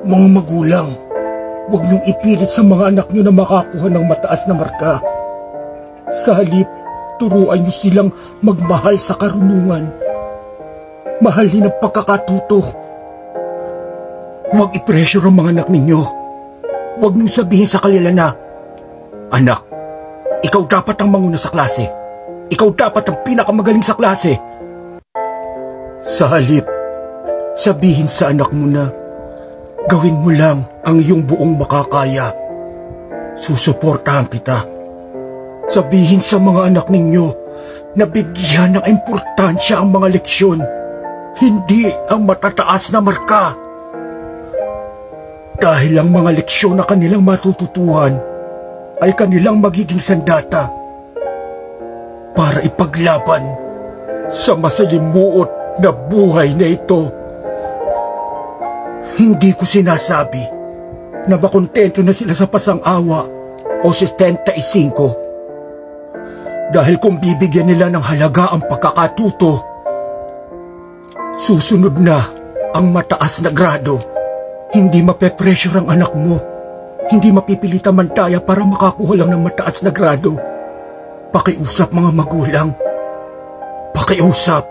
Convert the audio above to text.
Mga magulang, huwag niyong ipilit sa mga anak niyo na makakuha ng mataas na marka. Sa halip, turuan niyo silang magmahal sa karunungan. Mahalin ang pagkakatuto. Huwag i-pressure ang mga anak ninyo. Huwag niyong sabihin sa kanila na, "Anak, ikaw dapat ang manguna sa klase. Ikaw dapat ang pinakamagaling sa klase." Sa halip, sabihin sa anak mo na, "Gawin mo lang ang iyong buong makakaya. Susuportahan kita." Sabihin sa mga anak ninyo na bigyan ng importansya ang mga leksyon, hindi ang matataas na marka. Dahil ang mga leksyon na kanilang matututuhan ay kanilang magiging sandata para ipaglaban sa masalimuot na buhay na ito. Hindi ko sinasabi na makontento na sila sa pasang-awa o 75. Dahil kung bibigyan nila ng halaga ang pagkakatuto, susunod na ang mataas na grado. Hindi mape-pressure ang anak mo. Hindi mapipilitan mantaya para makakuha lang ng mataas na grado. Pakiusap mga magulang. Pakiusap.